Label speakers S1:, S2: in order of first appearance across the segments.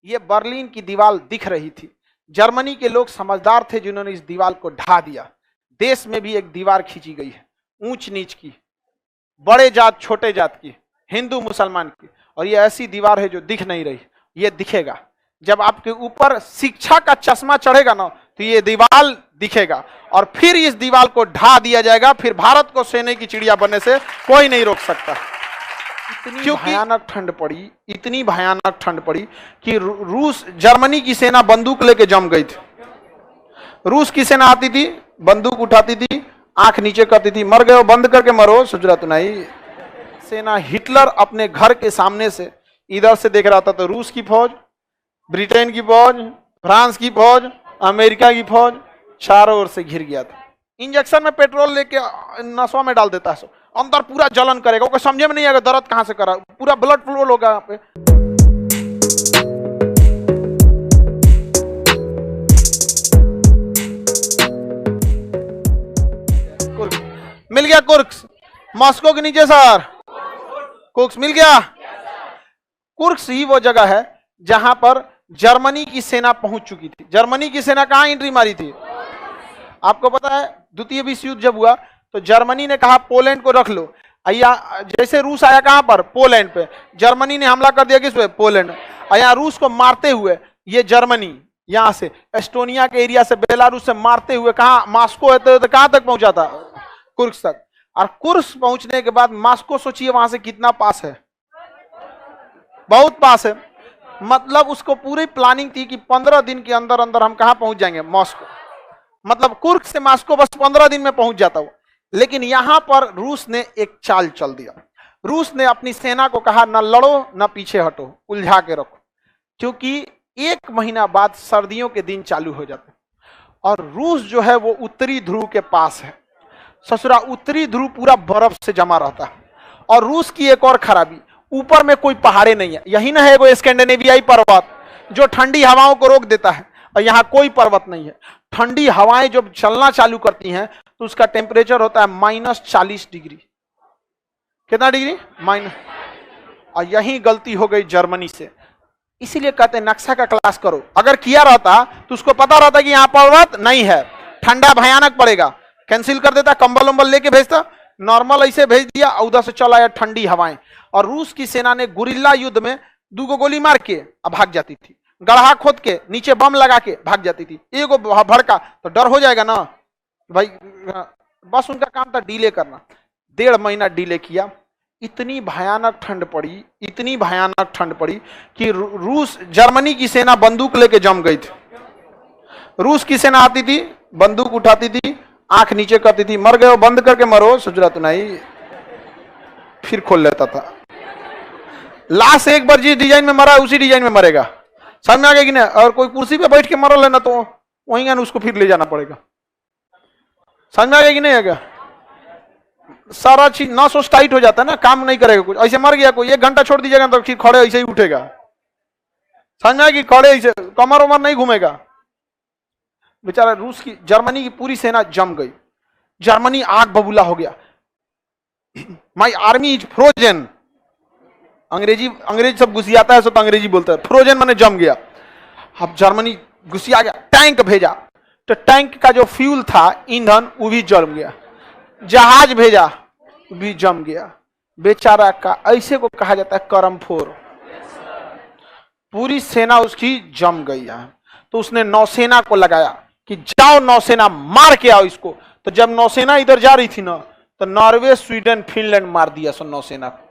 S1: ये बर्लिन की दीवार दिख रही थी। जर्मनी के लोग समझदार थे जिन्होंने इस दीवार को ढा दिया। देश में भी एक दीवार खींची गई है, ऊंच नीच की, बड़े जात छोटे जात की, हिंदू मुसलमान की, और ये ऐसी दीवार है जो दिख नहीं रही। ये दिखेगा जब आपके ऊपर शिक्षा का चश्मा चढ़ेगा ना, तो ये दीवार दिखेगा और फिर इस दीवार को ढा दिया जाएगा। फिर भारत को सोने की चिड़िया बनने से कोई नहीं रोक सकता। इतनी भयानक ठंड पड़ी, इतनी भयानक ठंड पड़ी कि रूस, जर्मनी की सेना बंदूक लेके जम गई थी। रूस की सेना आती थी, बंदूक उठाती थी, आंख नीचे करती थी, मर गए हो बंद करके मरो, सुजरा तो नहीं। सेना, हिटलर अपने घर के सामने से इधर से देख रहा था तो रूस की फौज, ब्रिटेन की फौज, फ्रांस की फौज, अमेरिका की फौज चारों ओर से घिर गया था। इंजेक्शन में पेट्रोल लेके नसों में डाल देता है, अंदर पूरा जलन करेगा, वो समझे में नहीं आएगा दर्द कहां से करा, पूरा ब्लड फ्लो होगा यहाँ पे। मिल गया कुर्क्स, मॉस्को के नीचे सर, कुर्क्स मिल गया। कुर्क्स ही वो जगह है जहां पर जर्मनी की सेना पहुंच चुकी थी। जर्मनी की सेना कहां एंट्री मारी थी? आपको पता है द्वितीय विश्व युद्ध जब हुआ तो जर्मनी ने कहा पोलैंड को रख लो। जैसे रूस आया कहां पर? पोलैंड पे। जर्मनी ने हमला कर दिया किस पे? पोलैंड। यहाँ रूस को मारते हुए ये जर्मनी यहां से एस्टोनिया के एरिया से, बेलारूस से मारते हुए कहा मॉस्को होते हुए कहां तक पहुंचा था? कुर्स्क तक। और कुर्स्क पहुंचने के बाद मॉस्को, सोचिए वहां से कितना पास है, बहुत पास है। मतलब उसको पूरी प्लानिंग थी कि 15 दिन के अंदर अंदर हम कहां पहुंच जाएंगे? मॉस्को। मतलब कुर्स्क से मॉस्को बस 15 दिन में पहुंच जाता वो। लेकिन यहां पर रूस ने एक चाल चल दिया। रूस ने अपनी सेना को कहा न लड़ो न पीछे हटो, उलझा के रखो, क्योंकि 1 महीना बाद सर्दियों के दिन चालू हो जाते और रूस जो है वो उत्तरी ध्रुव के पास है। ससुरा उत्तरी ध्रुव पूरा बर्फ से जमा रहता है। और रूस की एक और खराबी, ऊपर में कोई पहाड़े नहीं है। यही ना है वो स्कैंडिनेवियाई पर्वत जो ठंडी हवाओं को रोक देता है, और यहाँ कोई पर्वत नहीं है। ठंडी हवाएं जब चलना चालू करती हैं तो उसका टेम्परेचर होता है -40 डिग्री। कितना डिग्री? माइनस। और यही गलती हो गई जर्मनी से। इसीलिए कहते हैं नक्शा का क्लास करो। अगर किया रहता तो उसको पता रहता कि यहाँ पर्वत नहीं है, ठंडा भयानक पड़ेगा, कैंसिल कर देता, कंबल उम्बल लेके भेजता, नॉर्मल ऐसे भेज दिया, उधर से चला आया ठंडी हवाएं। और रूस की सेना ने गुरिल्ला युद्ध में 2 गोली मार के अब भाग जाती थी, गढ़ा खोद के नीचे बम लगा के भाग जाती थी। एगो भड़का तो डर हो जाएगा ना भाई। बस उनका काम था डीले करना। 1.5 महीना डीले किया। इतनी भयानक ठंड पड़ी, इतनी भयानक ठंड पड़ी कि रूस, जर्मनी की सेना बंदूक लेके जम गई थी। रूस की सेना आती थी, बंदूक उठाती थी, आंख नीचे करती थी, मर गए हो बंद करके मरो, सुजरा तो नहीं, फिर खोल लेता था। लाश एक बार जिस डिजाइन में मरा उसी डिजाइन में मरेगा, समझ में आ गया कि नहीं? और कोई कुर्सी पे बैठ के मर लेना तो वहीं उसको फिर ले जाना पड़ेगा। समझ में आ गया कि नहीं? आएगा सारा चीज नस टाइट हो जाता है ना, काम नहीं करेगा कुछ। ऐसे मर गया कोई, 1 घंटा छोड़ दीजिएगा तो फिर खड़े ऐसे ही उठेगा। समझ में आया कि खड़े ऐसे कमर उमर नहीं घूमेगा। बेचारा रूस की, जर्मनी की पूरी सेना जम गई। जर्मनी आग बबूला हो गया। My army is frozen. अंग्रेजी सब घुसियाता है, सब तो अंग्रेजी बोलता है। फ्रोजन माने जम गया। अब जर्मनी घुसिया गया, टैंक भेजा तो टैंक का जो फ्यूल था, ईंधन, वो भी जम गया। जहाज भेजा, भी जम गया। बेचारा का ऐसे को कहा जाता है करमफोर। पूरी सेना उसकी जम गई है। तो उसने नौसेना को लगाया कि जाओ नौसेना मार के आओ इसको। तो जब नौसेना इधर जा रही थी ना, तो नॉर्वे, स्वीडन, फिनलैंड मार दिया सो नौसेना को।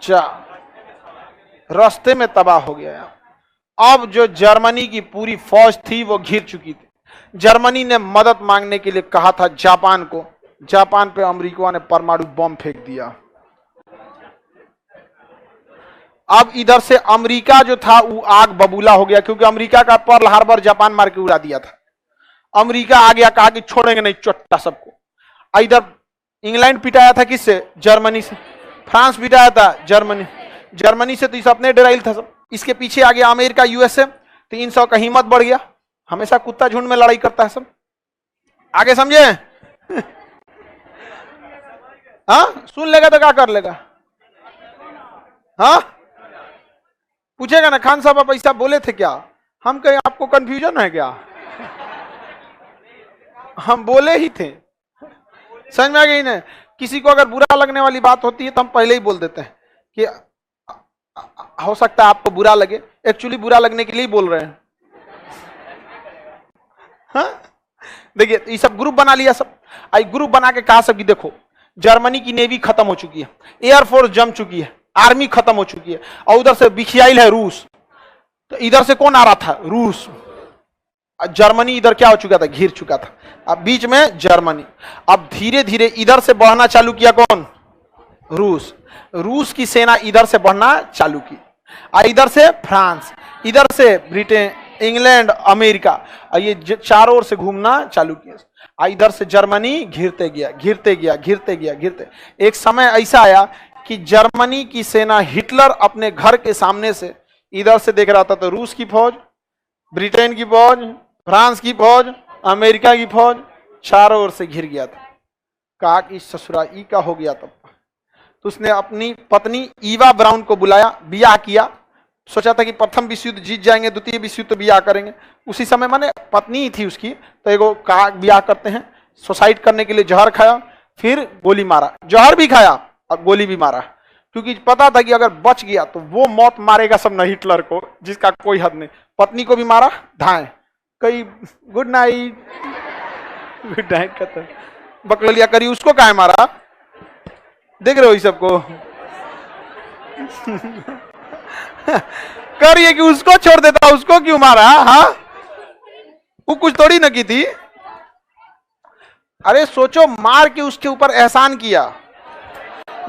S1: जा रास्ते में तबाह हो गया। अब जो जर्मनी की पूरी फौज थी वो घिर चुकी थी। जर्मनी ने मदद मांगने के लिए कहा था जापान को। जापान पे अमेरिका ने परमाणु बम फेंक दिया। अब इधर से अमेरिका जो था वो आग बबूला हो गया, क्योंकि अमेरिका का पर्ल हार्बर जापान मार के उड़ा दिया था। अमेरिका आ गया, कहा कि छोड़ेंगे नहीं चोट्टा सबको। इधर इंग्लैंड पिटाया था किससे? जर्मनी से। फ्रांस पिटाया था जर्मनी। जर्मनी से तो इस अपने डराइल था सब। इसके पीछे आ गया अमेरिका, यूएसए। 300 का हिम्मत बढ़ गया। हमेशा कुत्ता झुंड में लड़ाई करता है सब। आगे समझे? हाँ, सुन लेगा तो क्या कर लेगा? हाँ, पूछेगा ना खान साहब आप ऐसा बोले थे क्या, हम कहें आपको कंफ्यूजन है क्या, हम बोले ही थे। समझ में आ गई ना। किसी को अगर बुरा लगने वाली बात होती है तो हम पहले ही बोल देते हैं कि हो सकता है आपको बुरा लगे, एक्चुअली बुरा लगने के लिए ही बोल रहे हैं। हाँ? देखिए ये सब ग्रुप बना लिया, सब आई ग्रुप बना के कहा सब कि देखो जर्मनी की नेवी खत्म हो चुकी है, एयरफोर्स जम चुकी है, आर्मी खत्म हो चुकी है, और उधर से बिखियाइल है रूस। तो इधर से कौन आ रहा था, रूस। जर्मनी इधर क्या हो चुका था, घिर चुका था। अब बीच में जर्मनी, अब धीरे धीरे इधर से बढ़ना चालू किया कौन, रूस। रूस की सेना इधर से बढ़ना चालू की, इधर से फ्रांस, इधर से ब्रिटेन, इंग्लैंड, अमेरिका, और ये चारों ओर से घूमना चालू किया। इधर से जर्मनी घिरते गया घिरते गया घिरते गया घिरते, एक समय ऐसा आया कि जर्मनी की सेना, हिटलर अपने घर के सामने से इधर से देख रहा था तो रूस की फौज, ब्रिटेन की फौज, फ्रांस की फौज, अमेरिका की फौज चारों ओर से घिर गया था। कहा कि ससुराई का हो गया। तब तो उसने अपनी पत्नी ईवा ब्राउन को बुलाया, बियाह किया। सोचा था कि प्रथम विश्व युद्ध जीत जाएंगे, द्वितीय विश्व युद्ध तो बियाह करेंगे। उसी समय माने पत्नी ही थी उसकी, तो एगो कहा बियाह करते हैं। सुसाइड करने के लिए जहर खाया, फिर गोली मारा, जहर भी खाया और गोली भी मारा, क्योंकि पता था कि अगर बच गया तो वो मौत मारेगा सब न हिटलर को, जिसका कोई हद नहीं। पत्नी को भी मारा, धाए कई गुड नाइट गुड नाइट कहते बकलोलिया करी। उसको काहे मारा, देख रहे हो इस सबको करिए कि उसको छोड़ देता, उसको क्यों मारा। हाँ वो कुछ थोड़ी न की थी। अरे सोचो, मार के उसके ऊपर एहसान किया,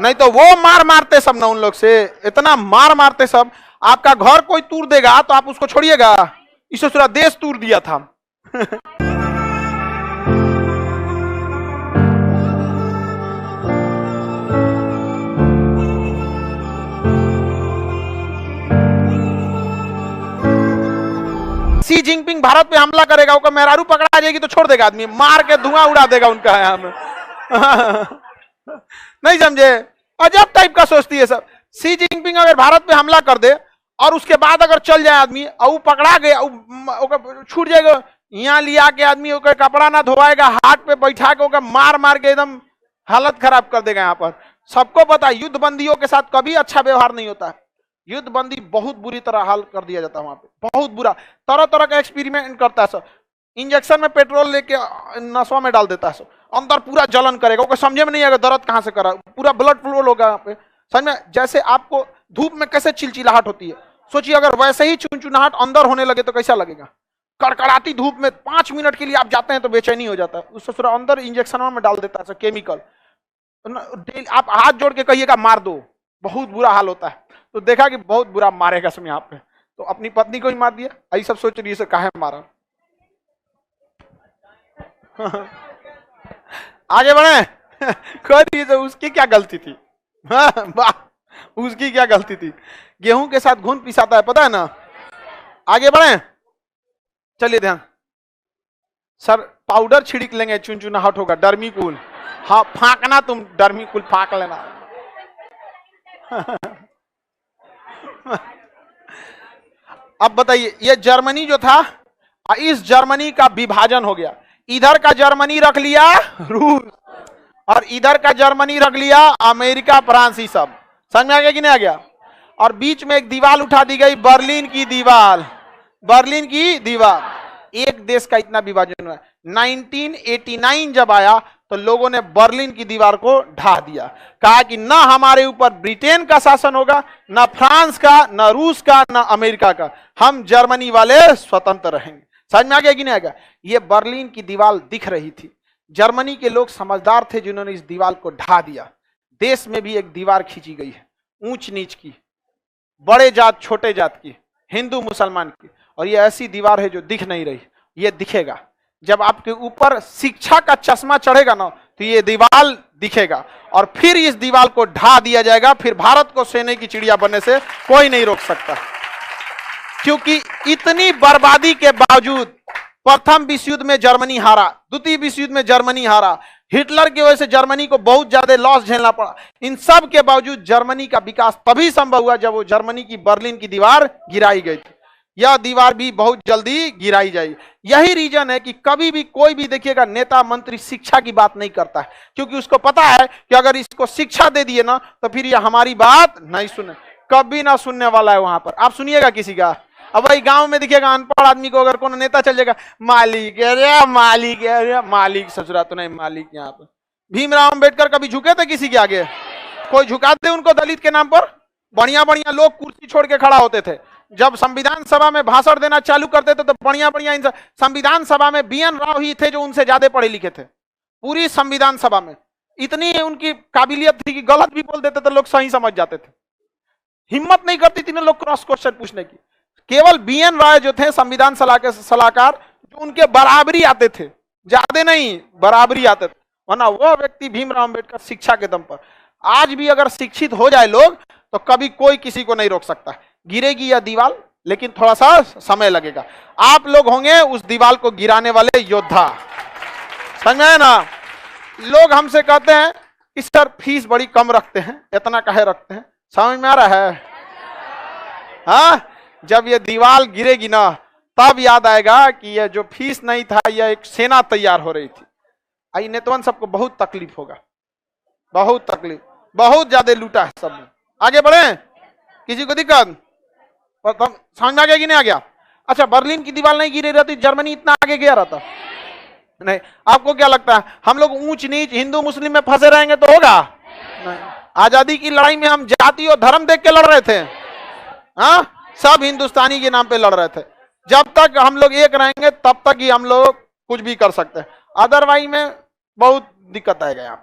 S1: नहीं तो वो मार मारते सब ना, उन लोग से इतना मार मारते सब। आपका घर कोई तूर देगा तो आप उसको छोड़िएगा, इससे पूरा देश तूर दिया था। सी जिनपिंग भारत पे हमला करेगा, उनका मेहरारू पकड़ा जाएगी तो छोड़ देगा आदमी, मार के धुआं उड़ा देगा उनका यहाँ में। नहीं समझे, अजब टाइप का सोचती है सब। सी जिनपिंग अगर भारत पे हमला कर दे और उसके बाद अगर चल जाए आदमी और वो पकड़ा गया, छूट जाएगा, यहाँ लिया के आदमी ओकर कपड़ा ना धोवाएगा, हाथ पे बैठा के ओकर मार मार के एकदम हालत खराब कर देगा। यहाँ पर सबको पता है युद्ध बंदियों के साथ कभी अच्छा व्यवहार नहीं होता है। युद्ध बंदी बहुत बुरी तरह हाल कर दिया जाता है वहां पे, बहुत बुरा। तरह तरह का एक्सपेरिमेंट करता है सब। इंजेक्शन में पेट्रोल लेके नसों में डाल देता है सब, अंदर पूरा जलन करेगा, वो समझे में नहीं आएगा दर्द कहां से करा, पूरा ब्लड फ्लो होगा यहाँ पे। समझ में, जैसे आपको धूप में कैसे चिलचिलाहट होती है, सोचिए अगर वैसे ही चुनचुनाहट अंदर होने लगे तो कैसा लगेगा। कड़कड़ाती धूप में 5 मिनट के लिए आप जाते हैं तो बेचैनी हो जाता है, उससे पूरा अंदर इंजेक्शन में डाल देता है केमिकल। आप हाथ जोड़ के कहिएगा मार दो, बहुत बुरा हाल होता है। तो देखा कि बहुत बुरा मारेगा सब यहाँ पे, तो अपनी पत्नी को ही मार दिया। ऐसी सब सोच रही है काहे मारा। आगे बढ़े। कह तो उसकी क्या गलती थी, उसकी क्या गलती थी। गेहूं के साथ घुन पिसाता है, पता है ना। आगे बढ़े, चलिए ध्यान। सर पाउडर छिड़क लेंगे, चुनचुनाहट होगा, डर्मीकूल। हाँ फांकना, तुम डर्मीकूल फांक लेना। अब बताइए, ये जर्मनी जो था, इस जर्मनी का विभाजन हो गया। इधर का जर्मनी रख लिया रूस, और इधर का जर्मनी रख लिया अमेरिका, फ्रांस, ही सब। समझ में आ गया कि नहीं आ गया। और बीच में एक दीवार उठा दी गई, बर्लिन की दीवार। बर्लिन की दीवार, एक देश का इतना विभाजन हुआ। 1989 जब आया तो लोगों ने बर्लिन की दीवार को ढा दिया, कहा कि ना हमारे ऊपर ब्रिटेन का शासन होगा, ना फ्रांस का, ना रूस का, ना अमेरिका का, हम जर्मनी वाले स्वतंत्र रहेंगे। समझ में आ गया कि नहीं आ गया। ये बर्लिन की दीवार दिख रही थी। जर्मनी के लोग समझदार थे जिन्होंने इस दीवार को ढा दिया। देश में भी एक दीवार खींची गई है, ऊंच नीच की, बड़े जात छोटे जात की, हिंदू मुसलमान की। और ये ऐसी दीवार है जो दिख नहीं रही, ये दिखेगा जब आपके ऊपर शिक्षा का चश्मा चढ़ेगा ना, तो ये दीवार दिखेगा। और फिर इस दीवार को ढा दिया जाएगा, फिर भारत को सोने की चिड़िया बनने से कोई नहीं रोक सकता। क्योंकि इतनी बर्बादी के बावजूद प्रथम विश्व युद्ध में जर्मनी हारा, द्वितीय विश्व युद्ध में जर्मनी हारा, हिटलर की वजह से जर्मनी को बहुत ज्यादा लॉस झेलना पड़ा। इन सब के बावजूद जर्मनी का विकास तभी संभव हुआ जब वो जर्मनी की बर्लिन की दीवार गिराई गई थी। यह दीवार भी बहुत जल्दी गिराई जाएगी। यही रीजन है कि कभी भी कोई भी देखिएगा नेता मंत्री शिक्षा की बात नहीं करता है, क्योंकि उसको पता है कि अगर इसको शिक्षा दे दिए ना तो फिर ये हमारी बात नहीं सुने, कभी ना सुनने वाला है वहां पर। आप सुनिएगा किसी का, अब भाई गांव में देखिएगा अनपढ़ आदमी को अगर कोनो नेता चल जाएगा, मालिक अरे मालिक अरे मालिक, ससुरा तो नहीं मालिक। यहाँ पर भीमराव अंबेडकर कभी झुके थे किसी के आगे? कोई झुका दे उनको दलित के नाम पर? बढ़िया बढ़िया लोग कुर्सी छोड़ के खड़ा होते थे। जब संविधान सभा में भाषण देना चालू करते थे तो बढ़िया बढ़िया संविधान सभा में BN राव ही थे जो उनसे ज्यादा पढ़े लिखे थे। पूरी संविधान सभा में इतनी उनकी काबिलियत थी कि गलत भी बोल देते थे लोग सही समझ जाते थे। हिम्मत नहीं करती थी ना लोग क्रॉस क्वेश्चन पूछने की। केवल BN राय जो थे संविधान सलाहकार, जो उनके बराबरी आते थे, ज्यादा नहीं बराबरी आते थे, वरना वो व्यक्ति भीमराव अंबेडकर शिक्षा के दम पर। आज भी अगर शिक्षित हो जाए लोग तो कभी कोई किसी को नहीं रोक सकता। गिरेगी यह दीवार, लेकिन थोड़ा सा समय लगेगा। आप लोग होंगे उस दीवार को गिराने वाले योद्धा, समझ में ना? लोग हमसे कहते हैं कि सर फीस बड़ी कम रखते हैं, इतना काहे रखते हैं? समझ में आ रहा है? हाँ, जब ये दीवार गिरेगी ना तब याद आएगा कि यह जो फीस नहीं था, यह एक सेना तैयार हो रही थी। आई नेतवन सबको बहुत तकलीफ होगा, बहुत तकलीफ, बहुत ज्यादा लूटा है सब ने। आगे बढ़े, किसी को दिक्कत? समझ में आ गया कि नहीं आ गया? अच्छा, बर्लिन की दीवार नहीं गिरी रहती, जर्मनी इतना आगे गया रहता नहीं। आपको क्या लगता है हम लोग ऊंच नीच हिंदू मुस्लिम में फंसे रहेंगे तो होगा? नहीं। आजादी की लड़ाई में हम जाति और धर्म देख के लड़ रहे थे। हाँ, सब हिंदुस्तानी के नाम पे लड़ रहे थे। जब तक हम लोग एक रहेंगे तब तक ही हम लोग कुछ भी कर सकते हैं, अदरवाइज में बहुत दिक्कत आएगा यहाँ।